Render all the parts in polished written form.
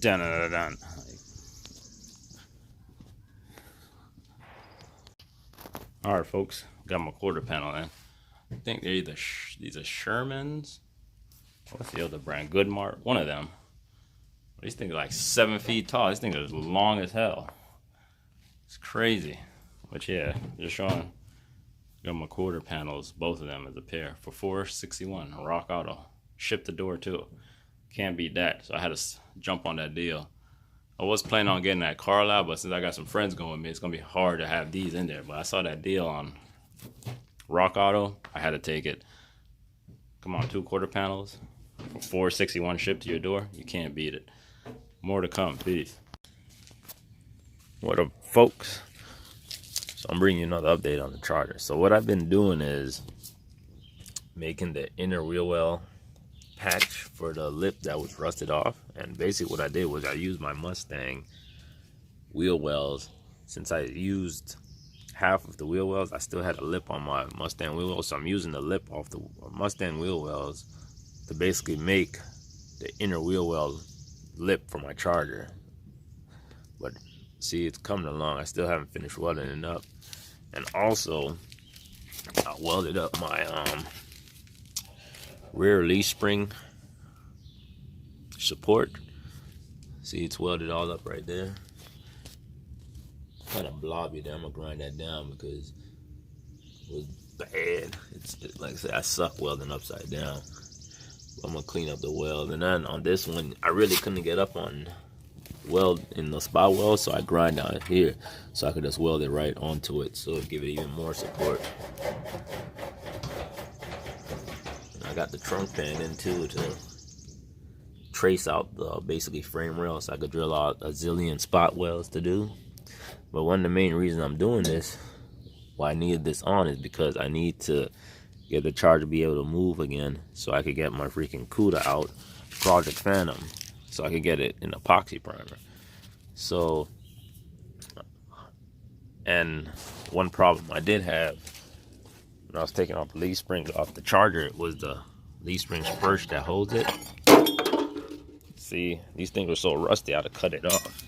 dun dun dun. All right, folks, got my quarter panel in. I think they're either these are Shermans. What's the other brand? Goodmark. One of them. These things are like 7 feet tall. These things are long as hell. It's crazy. But yeah, just showing. Got my quarter panels, both of them as a pair for $461. Rock Auto. Ship the door too. Can't beat that. So I had to jump on that deal. I was planning on getting that Carlisle, but since I got some friends going with me, it's gonna be hard to have these in there. But I saw that deal on Rock Auto. I had to take it. Come on, 2 quarter panels for $461 shipped to your door. You can't beat it. More to come. Peace. What up, folks? So I'm bringing you another update on the Charger. So what I've been doing is making the inner wheel well patch for the lip that was rusted off. And basically what I did was I used my Mustang wheel wells. Since I used half of the wheel wells, I still had a lip on my Mustang wheel wells. So I'm using the lip off the Mustang wheel wells to basically make the inner wheel well lip for my Charger. But see, it's coming along. I still haven't finished welding it up. And also, I welded up my rear leaf spring support. See, it's welded all up right there. Kind of blobby there. I'm gonna grind that down because it was bad. It's like I said, I suck welding upside down. I'm gonna clean up the weld. And then on this one, I really couldn't get up on weld in the spot weld, so I grind down here so I could just weld it right onto it, so it give it even more support. And I got the trunk pan in too to trace out the basically frame rail, so I could drill out a zillion spot welds to do. But one of the main reasons I'm doing this, why I needed this on, is because I need to get the Charger to be able to move again, so I could get my freaking CUDA out, Project Phantom, so I could get it in epoxy primer. So, and one problem I did have when I was taking off the leaf springs off the Charger, it was the leaf spring spurs that holds it. See, these things are so rusty, I had to cut it off.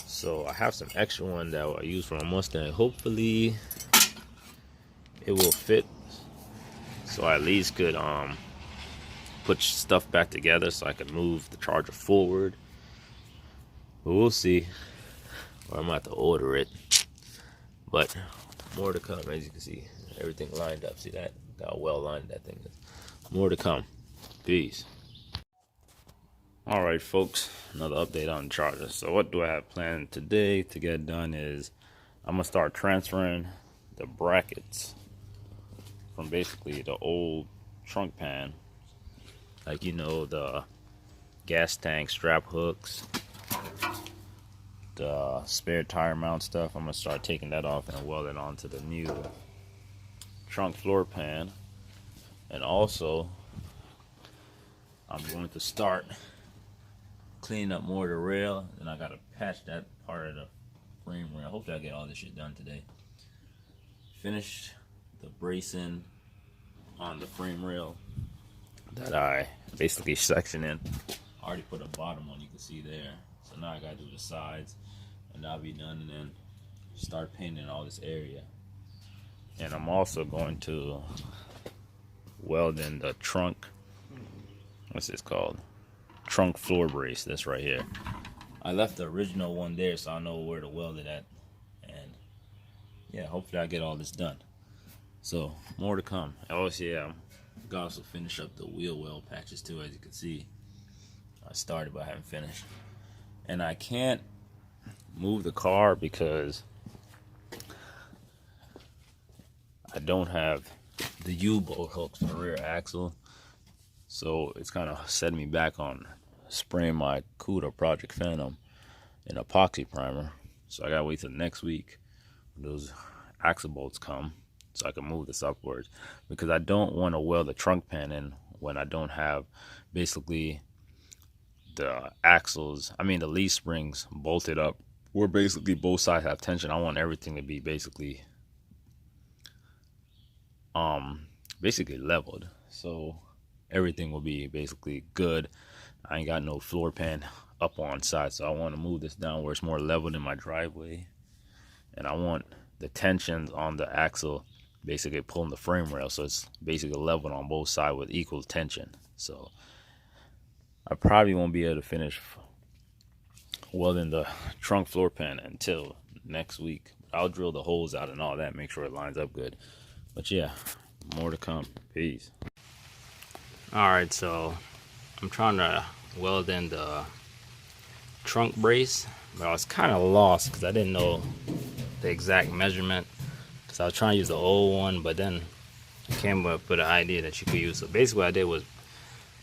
So I have some extra one that I use for my Mustang. Hopefully it will fit, so I at least could put stuff back together so I can move the Charger forward. But we'll see. Or I might have to order it. But more to come. As you can see, everything lined up. See that? Got how well lined that thing is. More to come. Peace. Alright, folks, another update on the Charger. So what do I have planned today to get done is I'm going to start transferring the brackets from basically the old trunk pan, like, you know, the gas tank strap hooks, the spare tire mount stuff. I'm going to start taking that off and weld it onto the new trunk floor pan. And also, I'm going to start cleaning up more of the rail, and I got to patch that part of the frame rail. Hopefully I get all this shit done today. Finish the bracing on the frame rail that I basically section in. I already put a bottom on, you can see there. So now I gotta do the sides, and that'll be done, and then start painting all this area. And I'm also going to weld in the trunk, what's this called? Trunk floor brace, this right here. I left the original one there, so I know where to weld it at. And yeah, hopefully I get all this done. So more to come. Also, yeah, I'm gonna also finish up the wheel well patches too. As you can see, I started but I haven't finished. And I can't move the car because I don't have the U-bolt hooks for the rear axle. So it's kind of setting me back on spraying my CUDA Project Phantom in epoxy primer. So I gotta wait till next week when those axle bolts come, so I can move this upwards, because I don't want to weld the trunk pan in when I don't have basically the axles, I mean the leaf springs bolted up where basically both sides have tension. I want everything to be basically leveled, so everything will be basically good. I ain't got no floor pan up on side. So I want to move this down where it's more level than my driveway. And I want the tensions on the axle basically pulling the frame rail, so it's basically leveled on both sides with equal tension. So I probably won't be able to finish welding the trunk floor pan until next week. I'll drill the holes out and all that, make sure it lines up good. But yeah, more to come. Peace. Alright, so I'm trying to weld in the trunk brace, but I was kind of lost because I didn't know the exact measurement, because I was trying to use the old one, but then I came up with an idea that you could use. So basically what I did was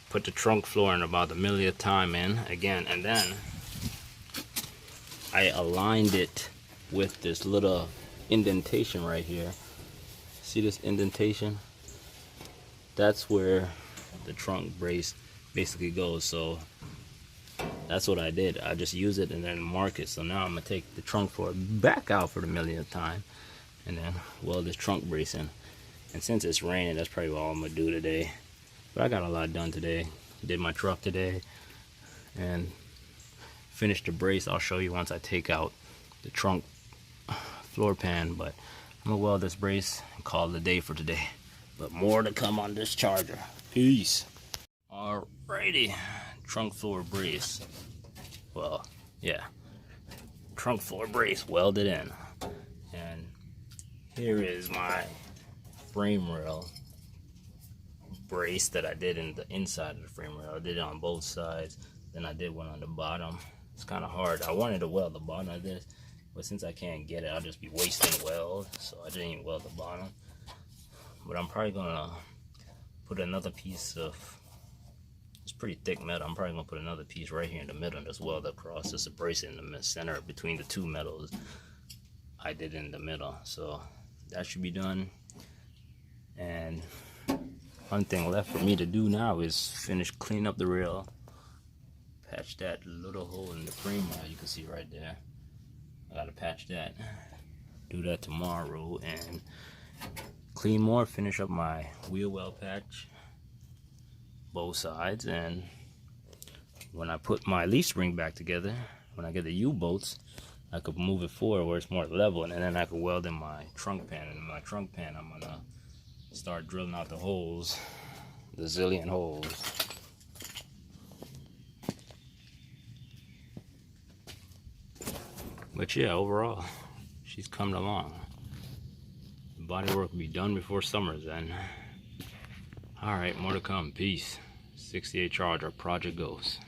put the trunk floor in about the millionth time in again, and then I aligned it with this little indentation right here. See this indentation? That's where the trunk brace basically goes. So that's what I did. I just use it and then mark it. So now I'm gonna take the trunk floor back out for the millionth time and then weld this trunk brace in. And since it's raining, that's probably all I'm gonna do today. But I got a lot done today. Did my truck today and finished the brace. I'll show you once I take out the trunk floor pan, but I'm gonna weld this brace and call it a day for today. But more to come on this charger. Peace. Alrighty, trunk floor brace. Well, yeah, trunk floor brace welded in. And here is my frame rail brace that I did in the inside of the frame rail. I did it on both sides, then I did one on the bottom. It's kind of hard. I wanted to weld the bottom of this, but since I can't get it, I'll just be wasting weld, so I didn't even weld the bottom. But I'm probably gonna put another piece of, it's pretty thick metal, I'm probably gonna put another piece right here in the middle and just weld across. Just a brace in the center between the two metals I did in the middle. So that should be done. And one thing left for me to do now is finish cleaning up the rail, patch that little hole in the frame rail you can see right there. I gotta patch that, do that tomorrow, and clean more, finish up my wheel well patch, both sides. And when I put my leaf spring back together, when I get the U-bolts, I could move it forward where it's more level, and then I could weld in my trunk pan. And in my trunk pan, I'm gonna start drilling out the holes, the zillion holes. But yeah, overall, she's coming along. The body work will be done before summer's end. Alright, more to come. Peace. 68 Charger, project goes.